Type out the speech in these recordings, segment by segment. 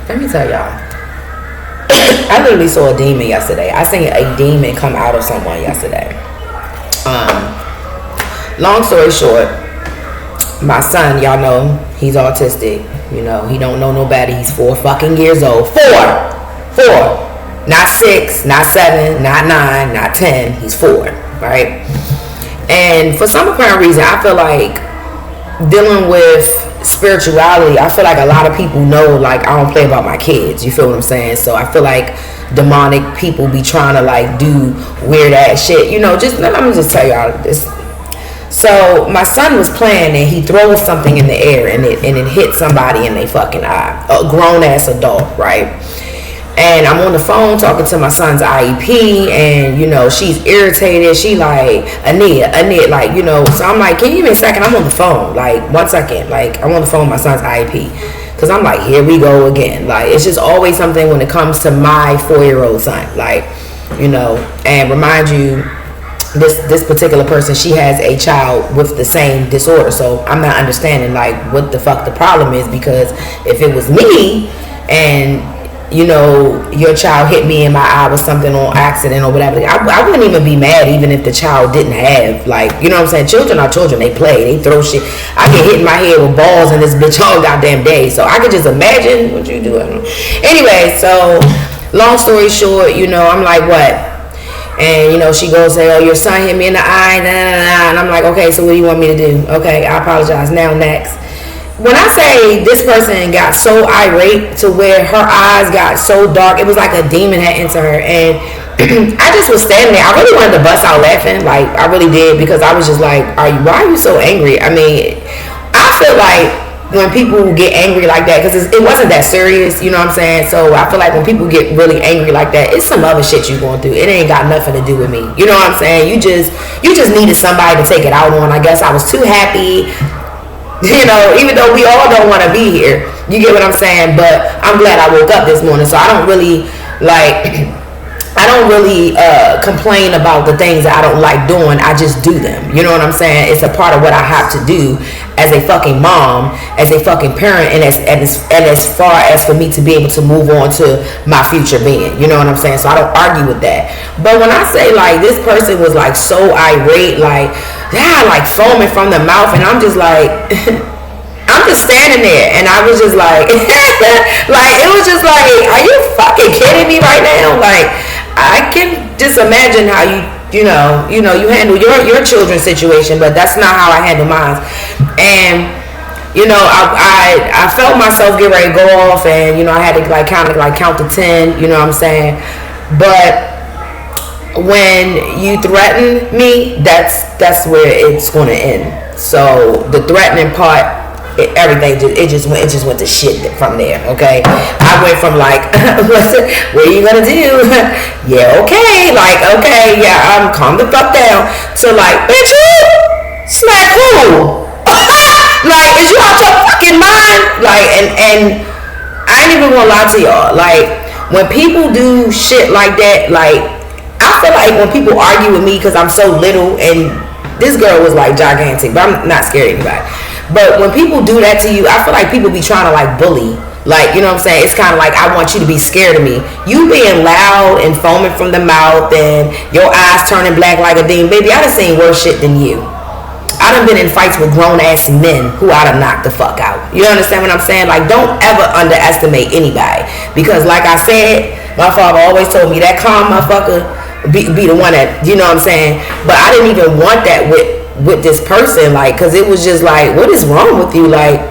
Let me tell y'all. I literally saw a demon yesterday. I seen a demon come out of someone yesterday. Long story short, my son, y'all know, he's autistic. You know, he don't know no better. He's 4 fucking years old. 4. Not 6, not 7, not 9, not 10. He's 4, right? And for some apparent reason, I feel like dealing with spirituality, I feel like a lot of people know, like, I don't play about my kids. You feel what I'm saying? So I feel like demonic people be trying to, like, do weird ass shit. You know, just let me just tell y'all this. So my son was playing and he throws something in the air and it hit somebody in their fucking eye, a grown ass adult, right? And I'm on the phone talking to my son's IEP, and you know, she's irritated. She like, Anita, like, you know. So I'm like, can you give me a second? I'm on the phone, like 1 second, like I'm on the phone with my son's IEP, because I'm like, here we go again. Like, it's just always something when it comes to my 4-year-old son, like, you know. And remind you, this particular person, she has a child with the same disorder, so I'm not understanding like what the fuck the problem is, because if it was me and you know your child hit me in my eye with something on accident or whatever, I wouldn't even be mad even if the child didn't have, like, you know what I'm saying, children are children, they play, they throw shit. I get hit in my head with balls in this bitch all goddamn day, so I could just imagine what you do. Anyway, so long story short, you know, I'm like, what? And you know, she goes say, oh, your son hit me in the eye, and I'm like, okay, so what do you want me to do? Okay, I apologize. Now next. When I say this person got so irate to where her eyes got so dark, it was like a demon had entered her, and I just was standing there. I really wanted to bust out laughing, like I really did, because I was just like, why are you so angry? I mean, I feel like when people get angry like that, because it wasn't that serious, you know what I'm saying? So I feel like when people get really angry like that, it's some other shit you going through. It ain't got nothing to do with me. You know what I'm saying? You just needed somebody to take it out on. I guess I was too happy, you know, even though we all don't want to be here. You get what I'm saying? But I'm glad I woke up this morning, so I don't really complain about the things that I don't like doing. I just do them. You know what I'm saying? It's a part of what I have to do as a fucking mom, as a fucking parent, and as far as for me to be able to move on to my future being. You know what I'm saying? So I don't argue with that. But when I say like this person was like so irate, like foaming from the mouth, and I'm just like I'm just standing there, and I was just like like it was just like, are you fucking kidding me right now? Like, I can just imagine how you handle your children's situation, but that's not how I handle mine. And you know, I felt myself get ready to go off, and you know, I had to count to 10. You know what I'm saying? But when you threaten me, that's where it's going to end. So the threatening part, everything just went to shit from there. Okay, I went from like what are you gonna do? Yeah, okay, like, okay, yeah, calm the fuck down, to like, bitch, you smack who? Like, is you out your fucking mind? Like, and I ain't even gonna lie to y'all, like, when people do shit like that, like, I feel like when people argue with me because I'm so little, and this girl was like gigantic, but I'm not scared of anybody. But when people do that to you, I feel like people be trying to like bully. Like, you know what I'm saying? It's kind of like, I want you to be scared of me. You being loud and foaming from the mouth and your eyes turning black like a demon. Baby, I done seen worse shit than you. I done been in fights with grown ass men who I done knocked the fuck out. You understand what I'm saying? Like, don't ever underestimate anybody. Because like I said, my father always told me that calm motherfucker be the one that, you know what I'm saying? But I didn't even want that with this person, like, because it was just like, what is wrong with you? Like,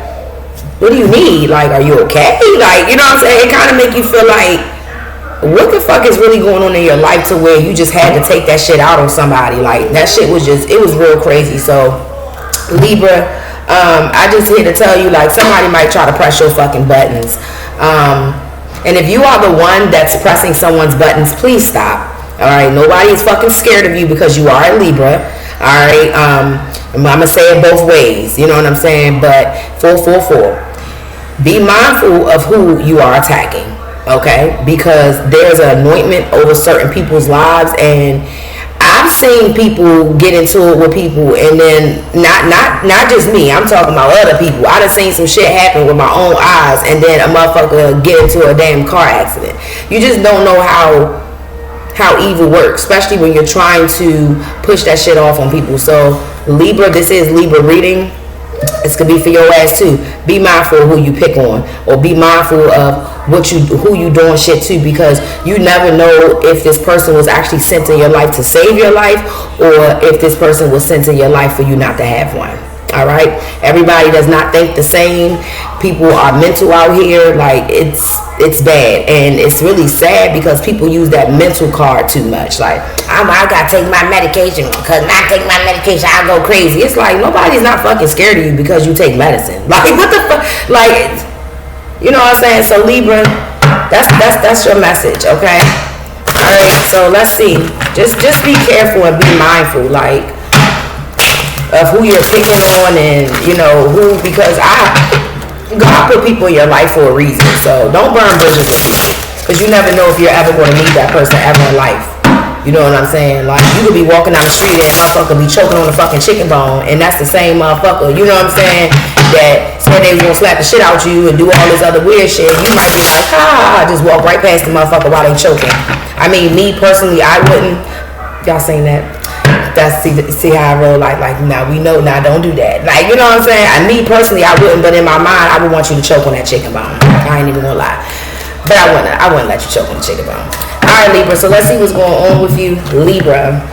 what do you need? Like, are you okay? Like, you know what I'm saying? It kind of make you feel like, what the fuck is really going on in your life to where you just had to take that shit out on somebody? Like, that shit was just, it was real crazy. So, Libra, I just here to tell you, like, somebody might try to press your fucking buttons. And if you are the one that's pressing someone's buttons, please stop. All right, nobody is fucking scared of you because you are a Libra. All right, I'm gonna say it both ways. You know what I'm saying? But 444. Be mindful of who you are attacking. Okay, because there's an anointment over certain people's lives, and I I've seen people get into it with people, and then not just me. I'm talking about other people. I done seen some shit happen with my own eyes, and then a motherfucker get into a damn car accident. You just don't know how evil works, especially when you're trying to push that shit off on people. So Libra, this is Libra reading. This could be for your ass too. Be mindful of who you pick on, or be mindful of who you doing shit to, because you never know if this person was actually sent in your life to save your life, or if this person was sent in your life for you not to have one. All right, everybody does not think the same. People are mental out here. Like, it's bad, and it's really sad because people use that mental card too much. Like, I gotta take my medication, because not take my medication I go crazy. It's like, nobody's not fucking scared of you because you take medicine. Like, what the fuck? Like, you know what I'm saying? So Libra, that's your message, okay? All right, so let's see. Just be careful and be mindful, like, of who you're picking on, and you know who, because God put people in your life for a reason. So don't burn bridges with people, because you never know if you're ever going to meet that person ever in life. You know what I'm saying? Like, you could be walking down the street and motherfucker be choking on a fucking chicken bone, and that's the same motherfucker, you know what I'm saying, that said they was gonna slap the shit out you and do all this other weird shit. You might be like, just walk right past the motherfucker while they choking. I mean, me personally, I wouldn't. Y'all seen that? That's see how I roll. Like now we know, now don't do that. Like, you know what I'm saying? Me personally, I wouldn't, but in my mind, I would want you to choke on that chicken bone. I ain't even gonna lie, but I wouldn't let you choke on the chicken bone. All right, Libra. So let's see what's going on with you, Libra.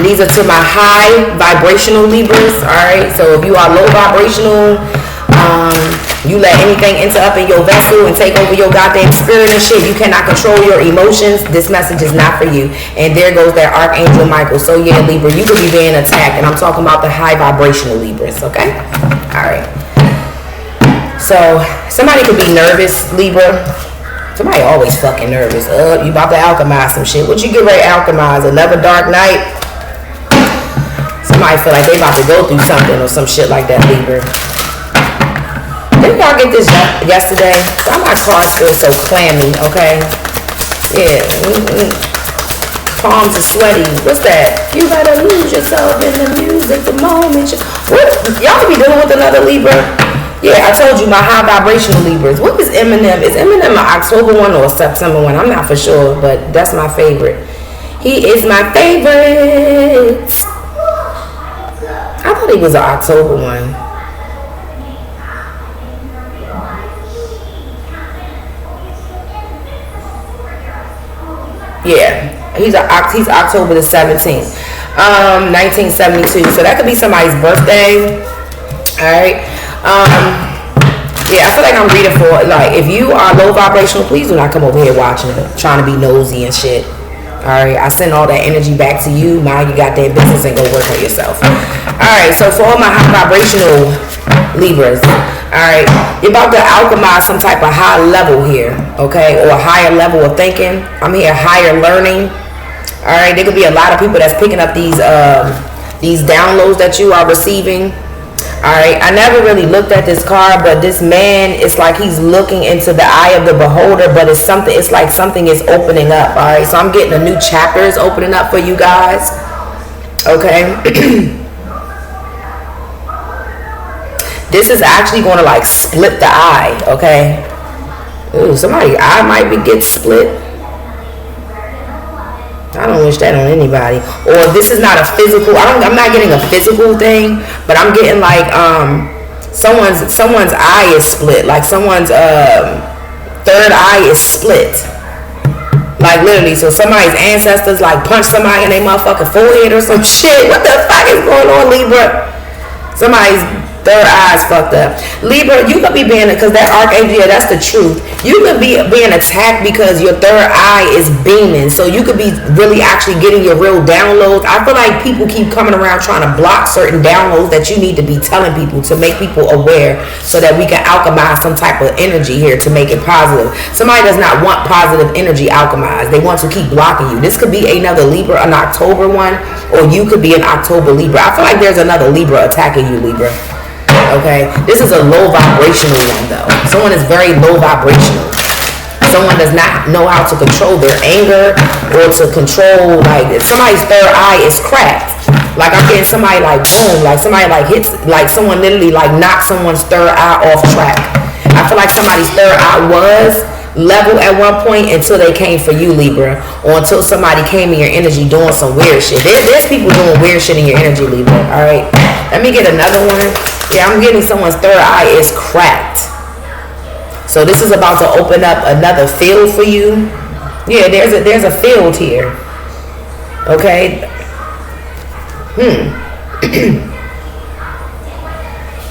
These are to my high vibrational Libras. All right. So if you are low vibrational, you let anything enter up in your vessel and take over your goddamn spirit and shit. You cannot control your emotions. This message is not for you. And there goes that Archangel Michael. So yeah, Libra, you could be being attacked. And I'm talking about the high vibrational Libras, okay? All right. So somebody could be nervous, Libra. Somebody always fucking nervous. You about to alchemize some shit. What you get ready to alchemize? Another dark night? Somebody feel like they about to go through something or some shit like that, Libra. Didn't y'all get this yesterday? Why my cards feel so clammy, okay? Yeah. Palms are sweaty. What's that? You gotta lose yourself in the music the moment. What? Y'all be dealing with another Libra? Yeah, I told you, my high vibrational Libras. What is Eminem? Is Eminem an October one or a September one? I'm not for sure, but that's my favorite. He is my favorite. I thought he was an October one. Yeah, he's October the 17th, 1972. So that could be somebody's birthday. All right. Yeah, I feel like I'm reading for, like, if you are low vibrational, please do not come over here watching it, trying to be nosy and shit. All right, I send all that energy back to you. Mind you got that business and go work on yourself. All right, so for all my high vibrational Libras, all right, you're about to alchemize some type of high level here, okay, or a higher level of thinking. I'm here, higher learning. All right, there could be a lot of people that's picking up these downloads that you are receiving. All right, I never really looked at this card, but this man, it's like he's looking into the eye of the beholder, but it's like something is opening up. All right, so I'm getting a new chapter is opening up for you guys. Okay. This is actually going to like split the eye. Okay. Ooh, somebody's eye might get split. I don't wish that on anybody. Or this is not a physical. I'm not getting a physical thing, but I'm getting like someone's eye is split. Like someone's third eye is split. Like literally. So somebody's ancestors like punch somebody in their motherfucking forehead or some shit. What the fuck is going on, Libra? Somebody's third eye's fucked up. Libra, you could be being, because that archangel, yeah, that's the truth. You could be being attacked because your third eye is beaming. So you could be really actually getting your real downloads. I feel like people keep coming around trying to block certain downloads that you need to be telling people to make people aware, so that we can alchemize some type of energy here to make it positive. Somebody does not want positive energy alchemized. They want to keep blocking you. This could be another Libra, an October one, or you could be an October Libra. I feel like there's another Libra attacking you, Libra. Okay, this is a low vibrational one though. Someone is very low vibrational. someone does not know how to control their anger or to control, like, if somebody's third eye is cracked. Like, I'm getting somebody like boom, like somebody like hits, like someone literally like knocks someone's third eye off track. I feel like somebody's third eye was level at one point until they came for you, Libra, or until somebody came in your energy doing some weird shit. There's people doing weird shit in your energy, Libra. All right, let me get another one. Yeah, I'm getting someone's third eye is cracked. So this is about to open up another field for you. Yeah, there's a field here. Okay.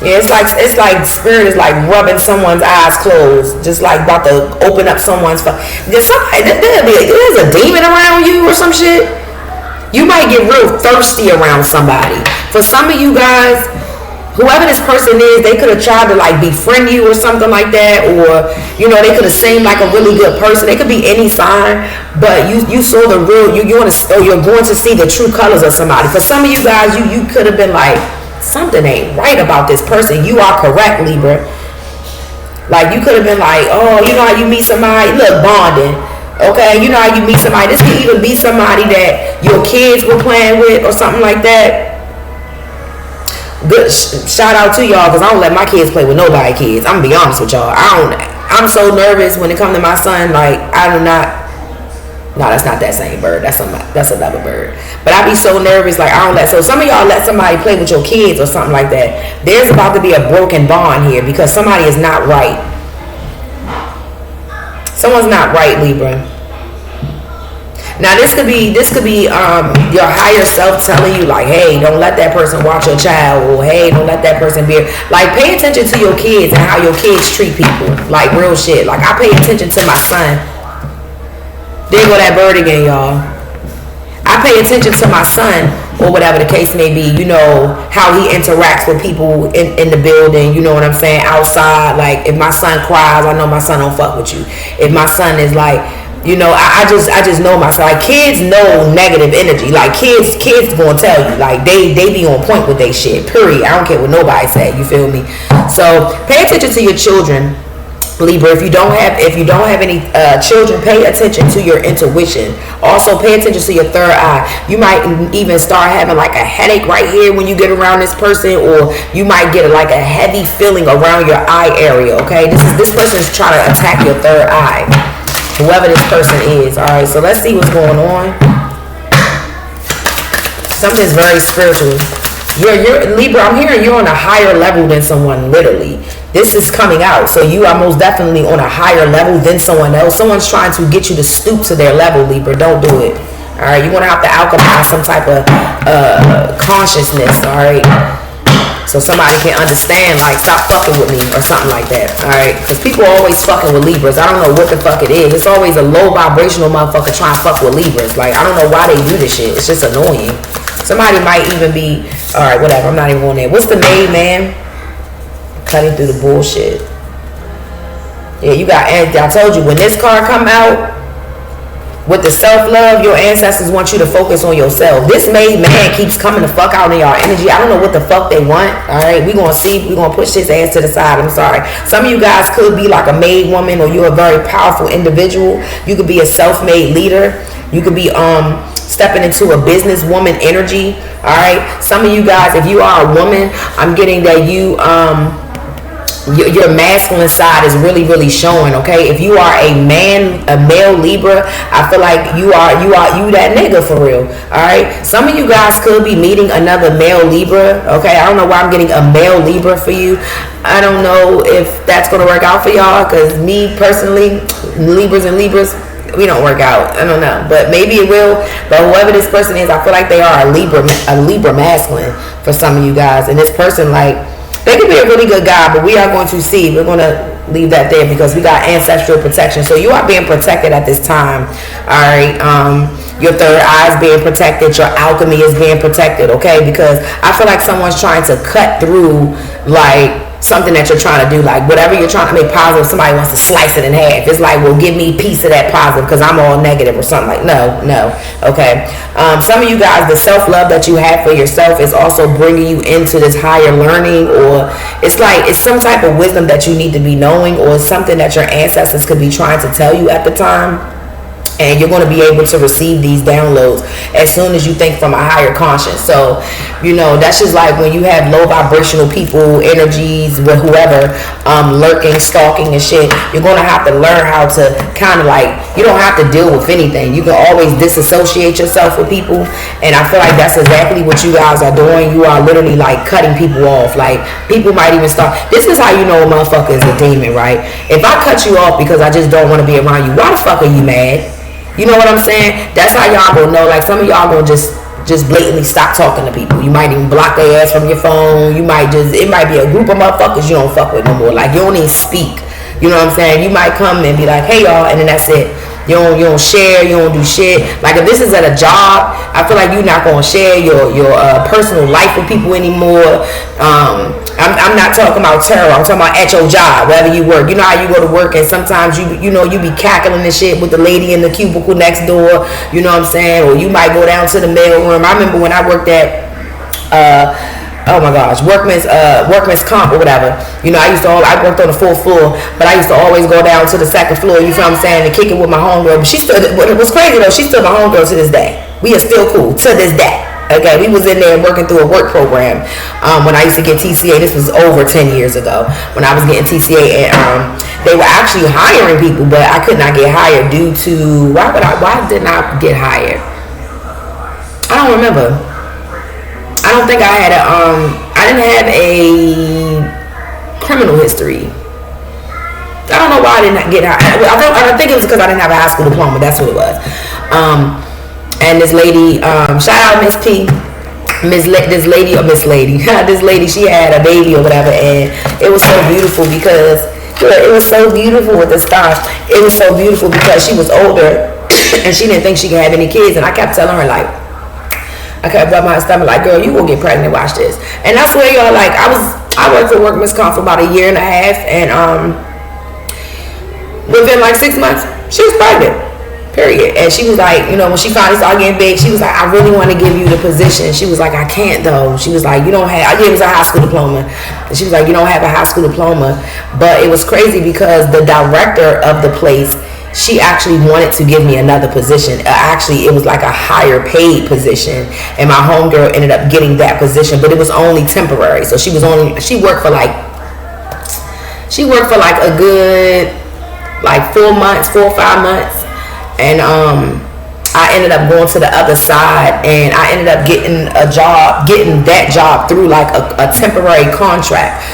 Yeah, it's like spirit is like rubbing someone's eyes closed, just like about to open up someone's. There's a demon around you or some shit. You might get real thirsty around somebody. For some of you guys, whoever this person is, they could have tried to like befriend you or something like that, or they could have seemed like a really good person. They could be any sign, but you saw the real you're going to see the true colors of somebody. For some of you guys, you could have been like, something ain't right about this person. You are correct, Libra. Like, you could have been like, oh, you know how you meet somebody, look, bonding. Okay, you know how you meet somebody. This could even be somebody that your kids were playing with or something like that. Good shout out to y'all, because I don't let my kids play with nobody kids. I'm gonna be honest with y'all. I'm so nervous when it comes to my son. Like, I do not. No, that's not that same bird. That's another bird. But I be so nervous. Like, I don't let. So some of y'all let somebody play with your kids or something like that. There's about to be a broken bond here because somebody is not right. Someone's not right, Libra. Now this could be your higher self telling you, like, hey, don't let that person watch your child, or hey, don't let that person be like, pay attention to your kids and how your kids treat people. Like, real shit. Like, I pay attention to my son. There go that bird again, y'all. I pay attention to my son, or whatever the case may be, how he interacts with people in the building, you know what I'm saying, outside. Like, if my son cries, I know my son don't fuck with you. If my son is like, I just know my son. Like, kids know negative energy. Like, kids gonna tell you. Like, they be on point with they shit, period. I don't care what nobody say, you feel me? So pay attention to your children, Libra. If you don't have any children, pay attention to your intuition. Also, pay attention to your third eye. You might even start having like a headache right here when you get around this person, or you might get like a heavy feeling around your eye area. Okay, this person is trying to attack your third eye, whoever this person is. All right, so let's see what's going on. Something's very spiritual. You're Libra. I'm hearing you're on a higher level than someone. Literally, this is coming out. So you are most definitely on a higher level than someone else. Someone's trying to get you to stoop to their level, Libra. Don't do it. All right, you're gonna have to alchemize some type of consciousness. All right, so somebody can understand, like, stop fucking with me or something like that. All right, because people are always fucking with Libras. I don't know what the fuck it is. It's always a low vibrational motherfucker trying to fuck with Libras. Like, I don't know why they do this shit. It's just annoying. Somebody might even be, all right, whatever. I'm not even going there. What's the name, man? Cutting through the bullshit. Yeah, you got. I told you, when this card come out with the self-love, your ancestors want you to focus on yourself. This made man keeps coming the fuck out in y'all energy. I don't know what the fuck they want. All right, we gonna see. We gonna push his ass to the side. I'm sorry. Some of you guys could be like a made woman, or you're a very powerful individual. You could be a self-made leader. You could be stepping into a businesswoman energy. All right, some of you guys, if you are a woman, I'm getting that you your masculine side is really, really showing. Okay, if you are a male Libra, I feel like you that nigga for real. All right, some of you guys could be meeting another male Libra. Okay, I don't know why I'm getting a male Libra for you. I don't know if that's gonna work out for y'all, because me personally, Libras, we don't work out. I don't know, but maybe it will. But whoever this person is, I feel like they are a Libra masculine for some of you guys. And this person, like, they could be a really good guy, but we are going to see. We're going to leave that there because we got ancestral protection. So you are being protected at this time. All right. Your third eye is being protected. Your alchemy is being protected. Okay, because I feel like someone's trying to cut through, like, something that you're trying to do. Like whatever you're trying to make positive, somebody wants to slice it in half. It's like, well, give me a piece of that positive because I'm all negative or something. Like no. Okay. Some of you guys, the self-love that you have for yourself is also bringing you into this higher learning, or it's like it's some type of wisdom that you need to be knowing, or something that your ancestors could be trying to tell you at the time. And you're going to be able to receive these downloads as soon as you think from a higher conscience. So, that's just like when you have low vibrational people, energies, with whoever, lurking, stalking and shit, you're going to have to learn how to kind of like, you don't have to deal with anything. You can always disassociate yourself with people. And I feel like that's exactly what you guys are doing. You are literally like cutting people off. Like people might even start, this is how you know a motherfucker is a demon, right? If I cut you off because I just don't want to be around you, why the fuck are you mad? You know what I'm saying? That's how y'all gonna know. Like some of y'all gonna just blatantly stop talking to people. You might even block their ass from your phone. It might be a group of motherfuckers you don't fuck with no more. Like you don't even speak. You know what I'm saying? You might come and be like, hey y'all, and then that's it. You don't share, you don't do shit. Like if this is at a job, I feel like you're not gonna share your personal life with people anymore. I'm not talking about terror. I'm talking about at your job, wherever you work. You know how you go to work and sometimes you be cackling and shit with the lady in the cubicle next door. You know what I'm saying? Or you might go down to the mail room. I remember when I worked at oh my gosh, workman's comp or whatever. I worked on the 4th floor, but I used to always go down to the 2nd floor, you feel what I'm saying, and kick it with my homegirl. But it was crazy though, she's still my homegirl to this day. We are still cool to this day. Okay, we was in there working through a work program when I used to get TCA. This was over 10 years ago when I was getting TCA, and they were actually hiring people, but I could not get hired due to, why didn't I get hired? I don't remember. I don't think I had I didn't have a criminal history. I don't know why I didn't get hired. I think it was because I didn't have a high school diploma. That's what it was. And this lady, shout out Miss P, this lady, she had a baby or whatever, and it was so beautiful because it was so beautiful with the stars. It was so beautiful because she was older and she didn't think she could have any kids, and I kept telling her like, I kept rubbing my stomach like, girl, you gonna get pregnant, watch this. And I swear y'all, like I worked for workman's comp for about a year and a half, and within like 6 months she was pregnant, period. And she was like, when she finally started getting big, she was like, I really want to give you the position. She was like, I can't though. She was like, you don't have, I gave her a high school diploma, and she was like, you don't have a high school diploma. But it was crazy because the director of the place, she actually wanted to give me another position. Actually, it was like a higher paid position, and my homegirl ended up getting that position, but it was only temporary. So she worked for like a good like 4 or 5 months, and I ended up going to the other side, and I ended up getting that job through like a temporary contract.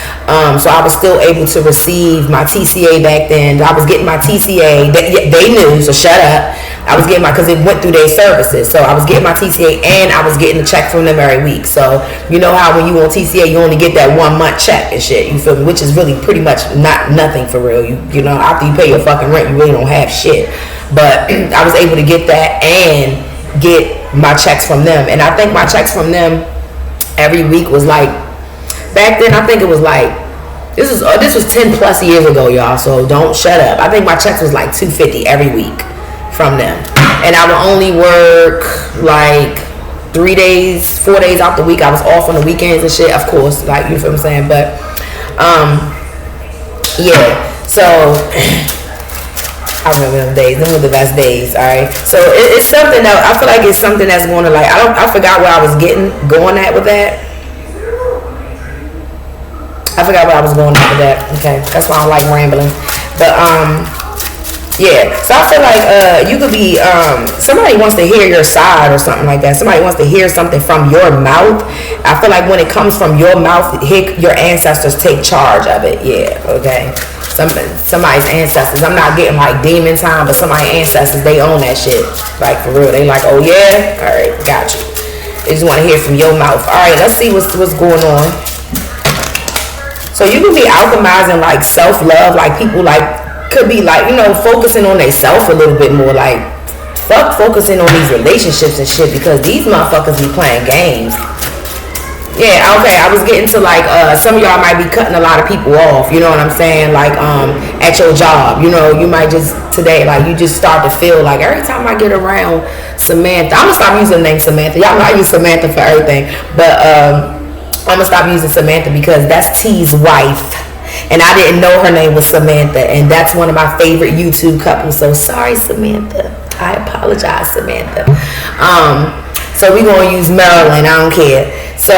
So I was still able to receive my TCA back then. I was getting my TCA. They knew, so shut up. I was getting because it went through their services. So I was getting my TCA, and I was getting a check from them every week. So you know how when you on TCA, you only get that 1 month check and shit. You feel me? Which is really pretty much nothing for real. You know, after you pay your fucking rent, you really don't have shit. But I was able to get that and get my checks from them. And I think my checks from them every week was like, back then I think it was like, this was 10 plus years ago, y'all, so don't shut up. I think my checks was like $250 every week from them. And I would only work like 3 days, 4 days out the week. I was off on the weekends and shit, of course, like, you feel what I'm saying? But yeah, so I remember them days. Them were the best days, all right? So it's something that I feel like it's something that's going to like, I forgot where I was going at with that. I forgot where I was going at with that. Okay, that's why I don't like rambling. But yeah. So I feel like you could be somebody wants to hear your side or something like that. Somebody wants to hear something from your mouth. I feel like when it comes from your mouth, your ancestors take charge of it. Yeah. Okay. Somebody's ancestors. I'm not getting like demon time, but somebody's ancestors, they own that shit. Like for real. They like, oh yeah, all right, got you. They just want to hear from your mouth. All right, let's see what's going on. So you can be alchemizing like self-love, like people like could be like, focusing on their self a little bit more, like fuck focusing on these relationships and shit, because these motherfuckers be playing games. Yeah, okay. I was getting to like some of y'all might be cutting a lot of people off. You know what I'm saying? Like at your job, you know, you might just today like you just start to feel like every time I get around Samantha, I'm gonna stop using the name Samantha. Y'all know I use Samantha for everything, but I'm gonna stop using Samantha because that's T's wife. And I didn't know her name was Samantha, and that's one of my favorite YouTube couples. So sorry, Samantha. I apologize, Samantha. So we gonna use Marilyn. I don't care. So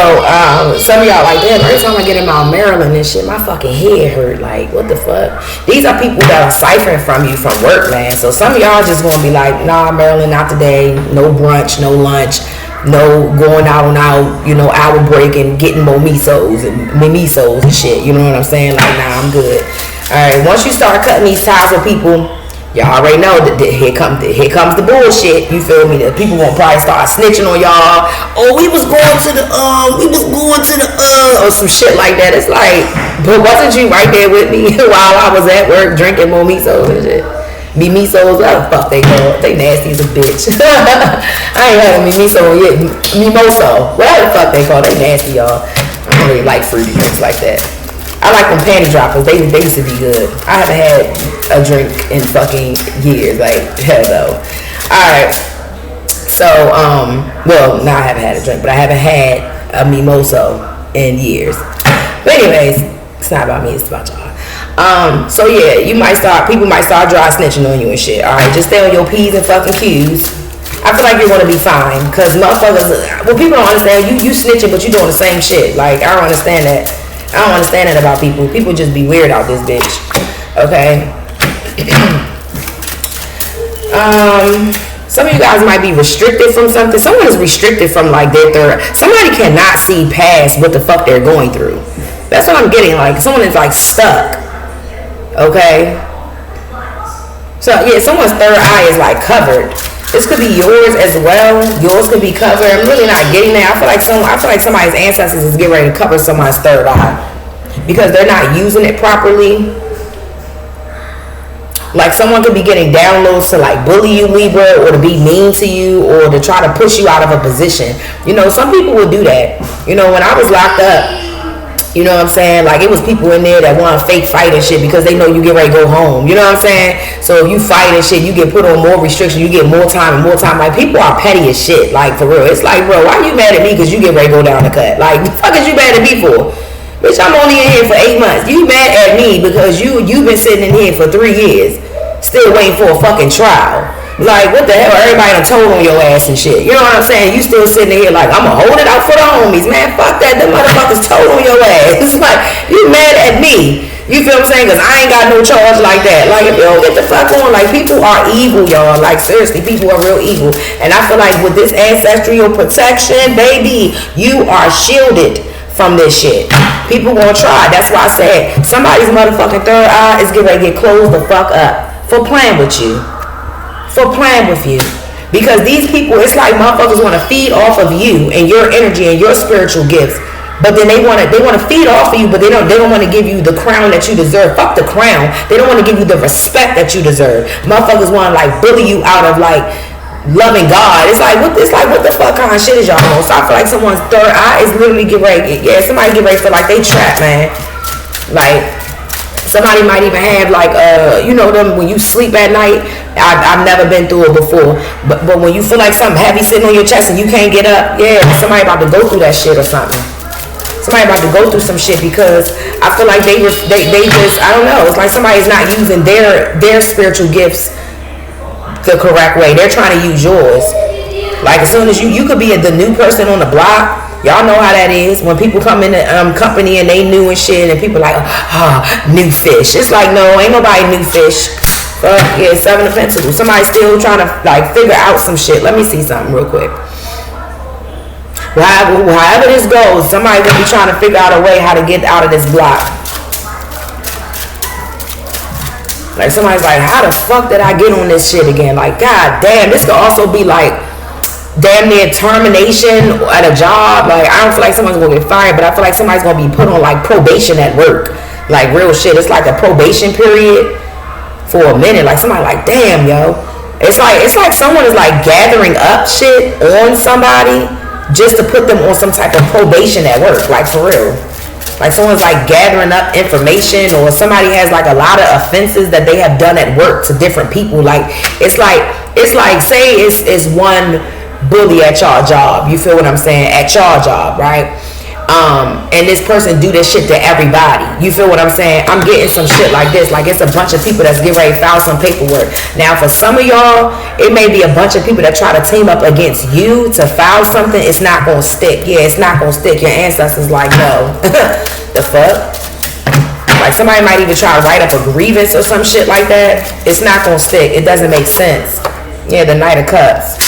some of y'all like, damn, every time I get in my Maryland and shit, my fucking head hurt. Like, what the fuck? These are people that are ciphering from you from work, man. So some of y'all just gonna be like, nah, Maryland, not today. No brunch, no lunch, no going out and out, you know, hour break and getting mimisos and shit. You know what I'm saying? Like, nah, I'm good. All right, once you start cutting these ties with people, y'all already know that here comes the bullshit. You feel me? That people gonna probably start snitching on y'all. Oh, we was going to the or some shit like that. It's like, but wasn't you right there with me while I was at work drinking mimosas and shit? Mimisos, what the fuck they call? They nasty as a bitch. I ain't had a mimoso yet. Mimoso, whatever the fuck they call. They nasty, y'all. I don't really like fruity drinks like that. I like them panty droppers. They used to be good. I haven't had a drink in fucking years. Like, hell no. Alright. So, well, no, I haven't had a drink, but I haven't had a mimoso in years. But anyways, it's not about me, it's about y'all. So yeah, people might start dry snitching on you and shit. Alright, just stay on your P's and fucking Q's. I feel like you're gonna be fine. Cause motherfuckers, well, people don't understand, you snitching, but you doing the same shit. Like, I don't understand that. I don't understand that about people. People just be weird out this bitch. Okay. Some of you guys might be restricted from something. Someone is restricted from like their third. Somebody cannot see past what the fuck they're going through. That's what I'm getting. Like someone is like stuck. Okay. So yeah, someone's third eye is like covered. This could be yours as well. Yours could be covered. I'm really not getting that. I feel like somebody's ancestors is getting ready to cover someone's third eye because they're not using it properly. Like someone could be getting downloads to like bully you, Libra, or to be mean to you, or to try to push you out of a position. You know, some people will do that. You know, when I was locked up, you know what I'm saying? Like, it was people in there that want to fake fight and shit because they know you get ready to go home. You know what I'm saying? So, if you fight and shit, you get put on more restrictions. You get more time and more time. Like, people are petty as shit. Like, for real. It's like, bro, why you mad at me because you get ready to go down the cut? Like, the fuck is you mad at me for? Bitch, I'm only in here for 8 months. You mad at me because you've been sitting in here for 3 years still waiting for a fucking trial. Like, what the hell? Everybody done told on your ass and shit. You know what I'm saying? You still sitting here like, I'm gonna hold it out for the homies. Man, fuck that. Them motherfuckers told on your ass. It's like, you mad at me. You feel what I'm saying? Because I ain't got no charge like that. Like, if you don't get the fuck on, like, people are evil, y'all. Like, seriously, people are real evil. And I feel like with this ancestral protection, baby, you are shielded from this shit. People gonna try. That's why I said somebody's motherfucking third eye is getting ready to get closed the fuck up for playing with you. For playing with you. Because these people, it's like motherfuckers want to feed off of you and your energy and your spiritual gifts. But then they want to feed off of you, but they don't want to give you the crown that you deserve. Fuck the crown. They don't want to give you the respect that you deserve. Motherfuckers want to like bully you out of like loving God. It's like what the fuck kind of shit is y'all on? So I feel like someone's third eye is literally somebody get ready to feel like they trapped, man. Like somebody might even have like you know them when you sleep at night. I've never been through it before, but when you feel like something heavy sitting on your chest and you can't get up, yeah, somebody about to go through that shit or something. Somebody about to go through some shit because I feel like they just I don't know. It's like somebody's not using their spiritual gifts the correct way. They're trying to use yours. Like as soon as you could be the new person on the block. Y'all know how that is when people come in the company and they new and shit and people like, new fish. It's like, no, ain't nobody new fish. Yeah, 7 of Pentacles. Somebody's still trying to like figure out some shit. Let me see something real quick. However this goes, somebody will be trying to figure out a way how to get out of this block. Like somebody's like, how the fuck did I get on this shit again? Like, god damn, this could also be like damn near termination at a job. Like, I don't feel like someone's gonna get fired, but I feel like somebody's gonna be put on like probation at work. Like real shit. It's like a probation period for a minute. Like somebody like, damn, yo. It's like someone is like gathering up shit on somebody just to put them on some type of probation at work, like for real. Like someone's like gathering up information, or somebody has like a lot of offenses that they have done at work to different people. Like it's like say it's one bully at y'all job. You feel what I'm saying? At y'all job, right? And this person do this shit to everybody. You feel what I'm saying? I'm getting some shit like this. Like it's a bunch of people that's getting ready to file some paperwork. Now for some of y'all, it may be a bunch of people that try to team up against you to file something. It's not gonna stick. Yeah, it's not gonna stick. Your ancestors like, no. The fuck? Like somebody might even try to write up a grievance or some shit like that. It's not gonna stick. It doesn't make sense. Yeah, the Knight of Cups.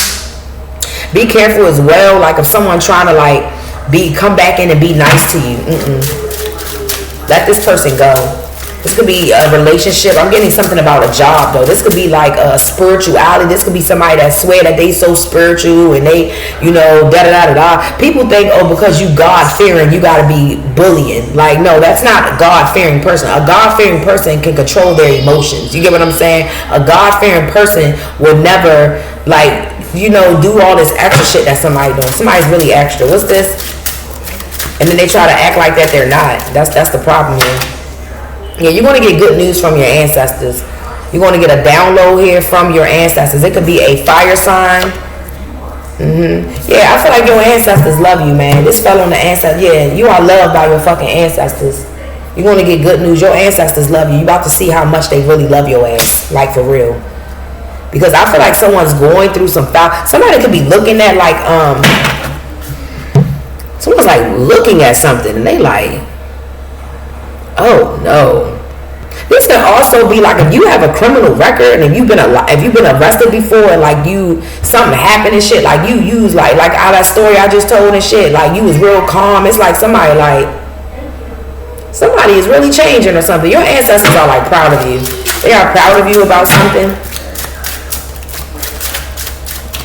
Be careful as well. Like if someone trying to like come back in and be nice to you. Let this person go. This could be a relationship. I'm getting something about a job though. This could be like a spirituality. This could be somebody that swear that they so spiritual and they, da-da-da-da-da. People think, oh, because you God-fearing, you gotta be bullying. Like, no, that's not a God-fearing person. A God-fearing person can control their emotions. You get what I'm saying? A God-fearing person would never, like, do all this extra shit that somebody doing. Somebody's really extra. What's this? And then they try to act like that they're not. That's the problem here. Yeah, you're going to get good news from your ancestors. You're going to get a download here from your ancestors. It could be a fire sign. Yeah, I feel like your ancestors love you, man. This fell on the ancestors. Yeah, you are loved by your fucking ancestors. You're going to get good news. Your ancestors love you. You're about to see how much they really love your ass. Like, for real. Because I feel like someone's going through some foul. Somebody could be looking at like someone's like looking at something and they like, oh no. This can also be like if you have a criminal record and if you've been arrested before and like something happened and shit, like you use like out that story I just told and shit, like you was real calm. It's like somebody is really changing or something. Your ancestors are like proud of you. They are proud of you about something.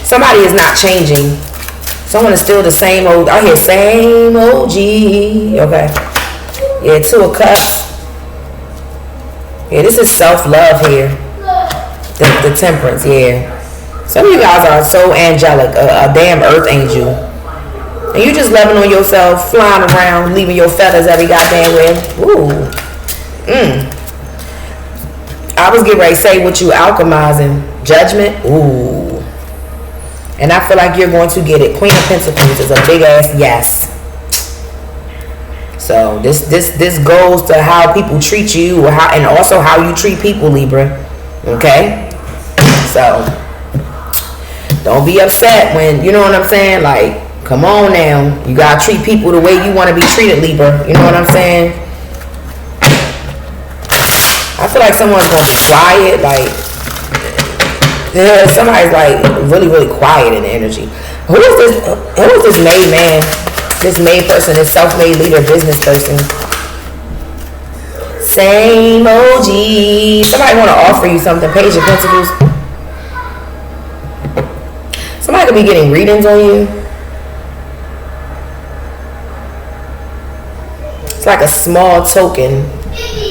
Somebody is not changing. Someone is still the same old. I hear same OG. Okay. Yeah, 2 of Cups. Yeah, this is self-love here. The Temperance, yeah. Some of you guys are so angelic. A damn earth angel. And you just loving on yourself, flying around, leaving your feathers every goddamn way. Ooh. I was getting ready to say what you alchemizing. Judgment. Ooh. And I feel like you're going to get it. Queen of Pentacles is a big ass yes. So this goes to how people treat you, and also how you treat people, Libra. Okay? So don't be upset when, you know what I'm saying? Like, come on now. You gotta treat people the way you want to be treated, Libra. You know what I'm saying? I feel like someone's gonna be quiet, like somebody's like really, really quiet in the energy. Who is this made man? This made person, this self-made leader, business person. Same OG. Somebody want to offer you something. Page of Pentacles. Somebody could be getting readings on you. It's like a small token.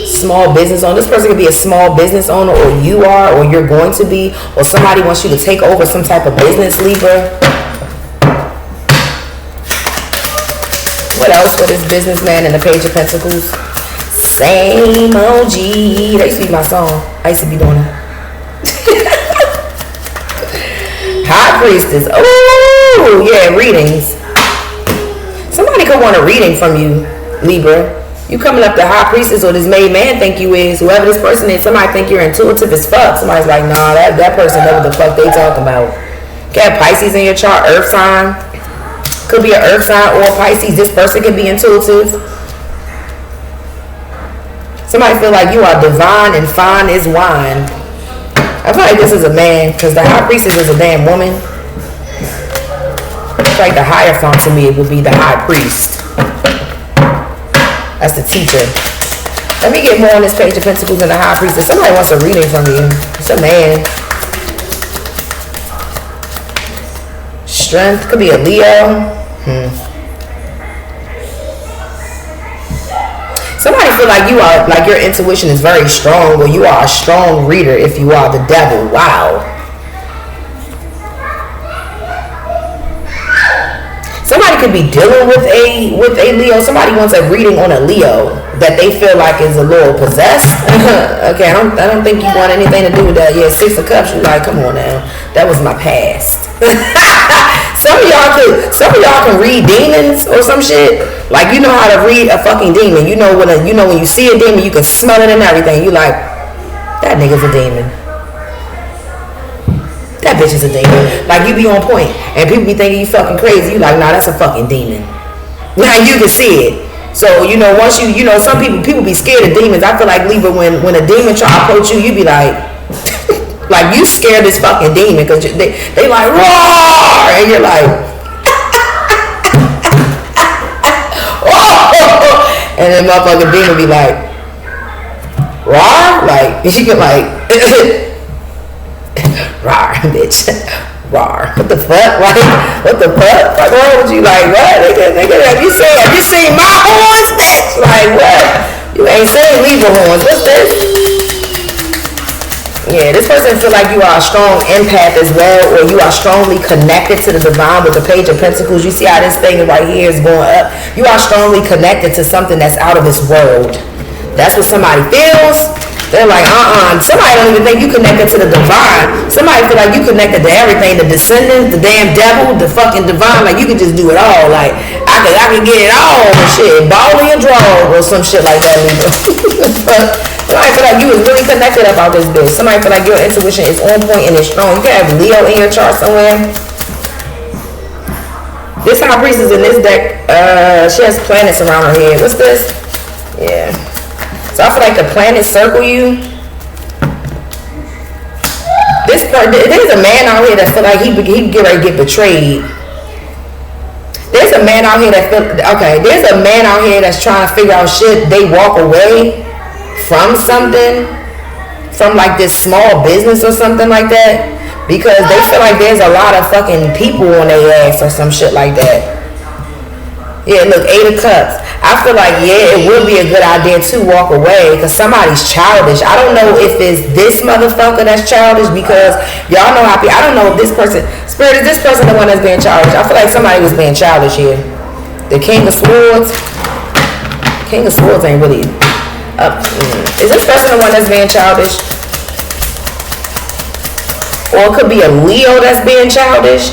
Small business owner. This person could be a small business owner, or you are, or you're going to be, or somebody wants you to take over some type of business, Libra. What else for this businessman in the Page of Pentacles? Same OG. That used to be my song. I used to be doing it. High Priestess. Oh, yeah, readings. Somebody could want a reading from you, Libra. You coming up to High Priestess, or this made man think you is. Whoever this person is, somebody think you're intuitive as fuck. Somebody's like, nah, that person know what the fuck they talking about. You have Pisces in your chart, earth sign. Could be an earth sign or Pisces. This person could be intuitive. Somebody feel like you are divine and fine as wine. I feel like this is a man, because the High Priestess is a damn woman. It's like the Hierophant to me, it would be the High Priest. That's the teacher. Let me get more on this Page of Pentacles and the High Priestess. Somebody wants a reading from you. It's a man. Strength. Could be a Leo. Somebody feel like you are, like your intuition is very strong, or you are a strong reader if you are the devil. Wow. could be dealing with a Leo. Somebody wants a reading on a Leo that they feel like is a little possessed. Okay, I don't think you want anything to do with that. Yeah, Six of Cups. You like, come on now, that was my past. Some of y'all can read demons or some shit. Like, you know how to read a fucking demon. You know when you see a demon, you can smell it and everything. You like, that nigga's a demon. That bitch is a demon. Like, you be on point, and people be thinking you fucking crazy. You like, nah, that's a fucking demon. Now you can see it. So, once some people be scared of demons. I feel like Libra, when a demon try to approach you, you be like, like you scared this fucking demon because they like roar, and you're like, oh, and then motherfucking demon be like, roar, like she can like. Rawr, bitch. Rawr. What the fuck? Like, what the fuck? What's wrong with you? Like, what? Nigga, have you seen my horns, bitch? Like, what? You ain't seen Libra horns. What's this? Yeah, this person feel like you are a strong empath as well, or you are strongly connected to the divine with the Page of Pentacles. You see how this thing right here is going up? You are strongly connected to something that's out of this world. That's what somebody feels. They're like, somebody don't even think you connected to the divine. Somebody feel like you connected to everything, the descendants, the damn devil, the fucking divine. Like, you can just do it all. Like, I can get it all. Shit, ball in your draw or some shit like that. Somebody feel like you was really connected about this bitch. Somebody feel like your intuition is on point and it's strong. You can have Leo in your chart somewhere. This high priestess in this deck, she has planets around her head. What's this? Yeah. So I feel like the planets circle you. There's a man out here that feel like he get ready to get betrayed. There's a man out here there's a man out here that's trying to figure out shit. They walk away from something, from like this small business or something like that, because they feel like there's a lot of fucking people on their ass or some shit like that. Yeah, look, 8 of Cups. I feel like, yeah, it would be a good idea to walk away because somebody's childish. I don't know if it's this motherfucker that's childish because y'all know how I don't know if this person, Spirit, is this person the one that's being childish? I feel like somebody was being childish here. The King of Swords. King of Swords ain't really up. Is this person the one that's being childish? Or it could be a Leo that's being childish.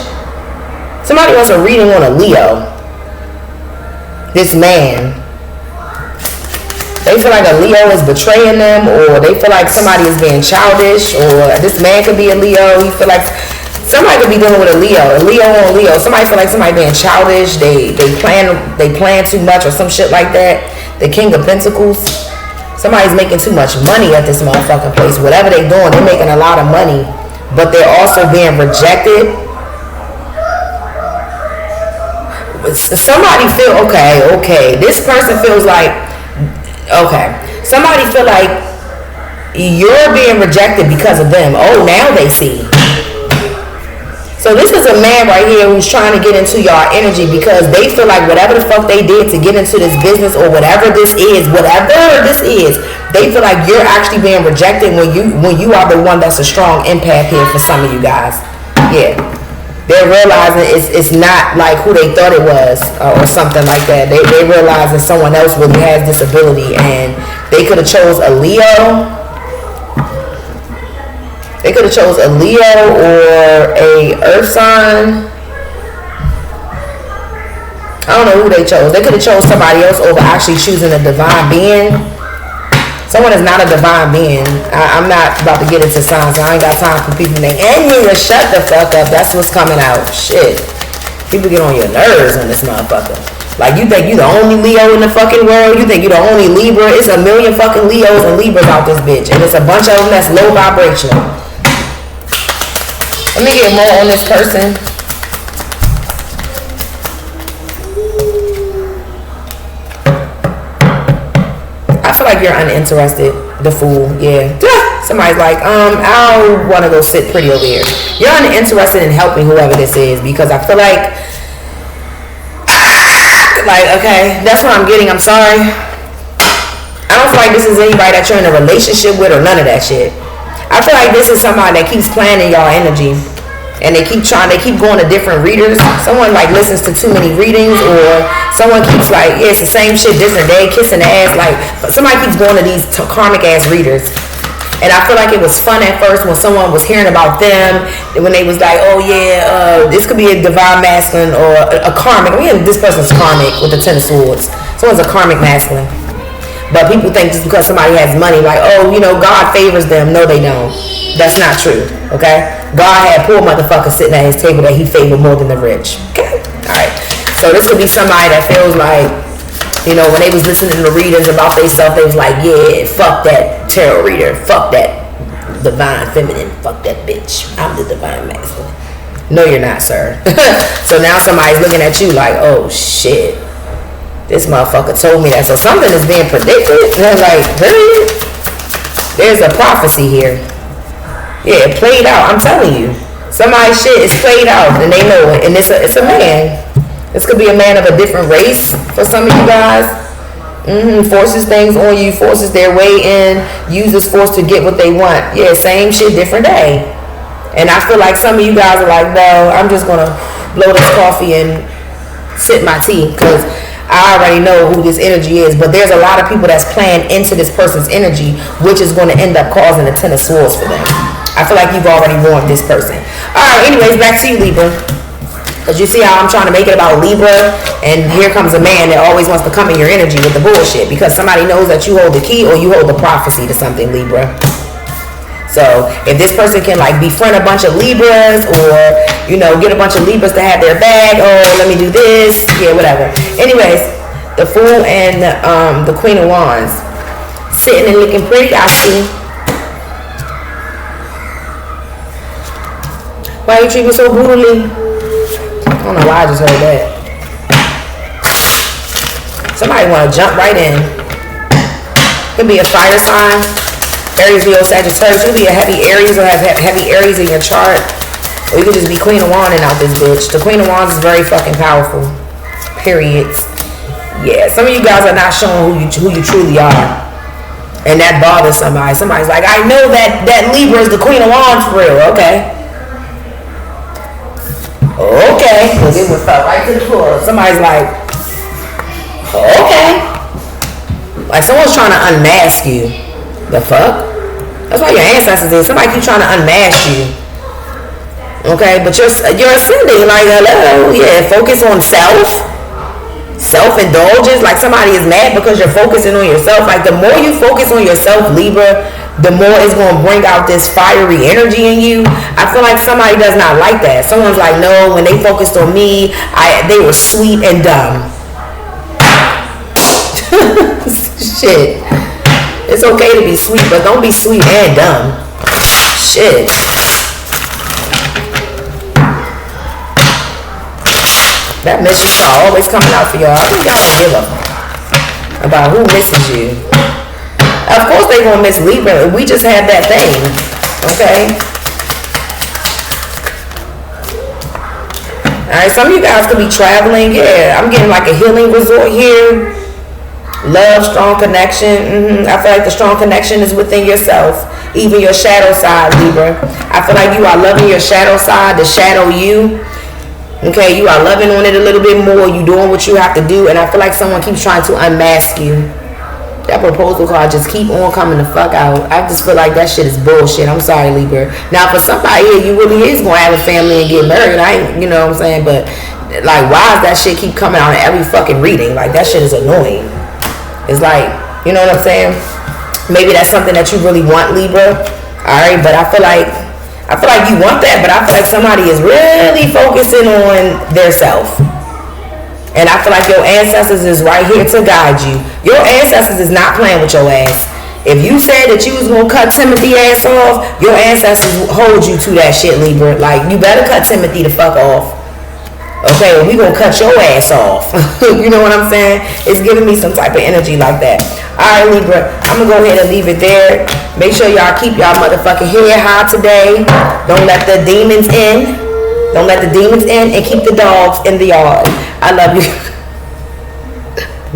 Somebody wants a reading on a Leo. This man, they feel like a Leo is betraying them, or they feel like somebody is being childish, or this man could be a Leo. He feel like somebody could be dealing with a Leo on Leo. Somebody feel like somebody being childish. They plan too much or some shit like that. The King of Pentacles. Somebody's making too much money at this motherfucking place. Whatever they're doing, they're making a lot of money, but they're also being rejected. Somebody feel okay. This person feels like somebody feel like you're being rejected because of them. Oh, now they see. So this is a man right here who's trying to get into y'all energy because they feel like whatever the fuck they did to get into this business or whatever this is, they feel like you're actually being rejected when you are the one that's a strong empath here for some of you guys. Yeah. They're realizing it's not like who they thought it was or something like that. They realize that someone else really has this ability, and they could have chose a Leo. They could have chose a Leo or a Earth sign. I don't know who they chose. They could have chose somebody else over actually choosing a divine being. Someone is not a divine being. I'm not about to get into signs. I ain't got time for people named Andrea. Shut the fuck up. That's what's coming out. Shit. People get on your nerves on this motherfucker. Like, you think you the only Leo in the fucking world? You think you the only Libra? It's a million fucking Leos and Libras out this bitch. And it's a bunch of them that's low vibrational. Let me get more on this person. I feel like you're uninterested. The Fool, yeah. Somebody's like, I want to go sit pretty over here. You're uninterested in helping whoever this is because I feel like, okay, that's what I'm getting. I'm sorry. I don't feel like this is anybody that you're in a relationship with or none of that shit. I feel like this is somebody that keeps playing in y'all energy. and they keep going to different readers. Someone like listens to too many readings, or someone keeps like, yeah, it's the same shit different day, kissing the ass. Like somebody keeps going to these karmic ass readers. And I feel like it was fun at first when someone was hearing about them, when they was like, oh yeah, this could be a divine masculine or a karmic. I mean, this person's karmic with the 10 of swords. Someone's a karmic masculine. But people think just because somebody has money, like, oh, you know, God favors them. No, they don't. That's not true, okay? God had poor motherfuckers sitting at his table that he favored more than the rich, okay? All right. So this could be somebody that feels like, you know, when they was listening to readings about themselves, they was like, yeah, fuck that tarot reader. Fuck that divine feminine. Fuck that bitch. I'm the divine masculine. No, you're not, sir. So now somebody's looking at you like, oh, shit. This motherfucker told me that. So something is being predicted. And they're like, really? There's a prophecy here. Yeah, it played out. I'm telling you. Somebody's shit is played out and they know it. And it's a man. This could be a man of a different race for some of you guys. Forces things on you, forces their way in, uses force to get what they want. Yeah, same shit, different day. And I feel like some of you guys are like, well, I'm just going to blow this coffee and sip my tea because I already know who this energy is. But there's a lot of people that's playing into this person's energy, which is going to end up causing the 10 of swords for them. I feel like you've already warned this person. All right, anyways, back to you, Libra. Because you see how I'm trying to make it about Libra, and here comes a man that always wants to come in your energy with the bullshit because somebody knows that you hold the key or you hold the prophecy to something, Libra. So if this person can like befriend a bunch of Libras or, you know, get a bunch of Libras to have their bag, oh, let me do this, yeah, whatever. Anyways, the Fool and the Queen of Wands. Sitting and looking pretty, I see. Why you treat me so brutally? I don't know why I just heard that. Somebody want to jump right in. Could be a fire sign. Aries, Leo, Sagittarius. You could be a heavy Aries or have heavy Aries in your chart. Or you could just be Queen of Wands out this bitch. The Queen of Wands is very fucking powerful. Periods. Yeah, some of you guys are not showing who you truly are. And that bothers somebody. Somebody's like, I know that Libra is the Queen of Wands for real. Okay. Okay, because it was fell right to the floor. Somebody's like, okay. Like someone's trying to unmask you. The fuck? That's why your ancestors is. Somebody keeps trying to unmask you. Okay, but you're ascending. Like, hello, yeah, focus on self-indulgence. Like somebody is mad because you're focusing on yourself. Like the more you focus on yourself, Libra, the more it's going to bring out this fiery energy in you. I feel like somebody does not like that. Someone's like, no, when they focused on me, they were sweet and dumb. Shit. It's okay to be sweet, but don't be sweet and dumb. Shit. That misses are always coming out for y'all. I think y'all don't give a about who misses you. Of course they gonna miss Libra. We just had that thing. Okay. Alright, some of you guys could be traveling. Yeah, I'm getting like a healing resort here. Love, strong connection. I feel like the strong connection is within yourself. Even your shadow side, Libra. I feel like you are loving your shadow side, the shadow you. Okay, you are loving on it a little bit more. You doing what you have to do. And I feel like someone keeps trying to unmask you. That proposal card just keep on coming the fuck out. I just feel like that shit is bullshit. I'm sorry, Libra. Now, for somebody here, you really is going to have a family and get married. I ain't, you know what I'm saying? But, like, why does that shit keep coming out in every fucking reading? Like, that shit is annoying. It's like, you know what I'm saying? Maybe that's something that you really want, Libra. Alright, but I feel like you want that, but I feel like somebody is really focusing on their self. And I feel like your ancestors is right here to guide you. Your ancestors is not playing with your ass. If you said that you was going to cut Timothy ass off, your ancestors hold you to that shit, Libra. Like, you better cut Timothy the fuck off. Okay, we going to cut your ass off. You know what I'm saying? It's giving me some type of energy like that. Alright, Libra, I'm going to go ahead and leave it there. Make sure y'all keep y'all motherfucking head high today. Don't let the demons in. Don't let the demons in, and keep the dogs in the yard. I love you.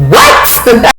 What?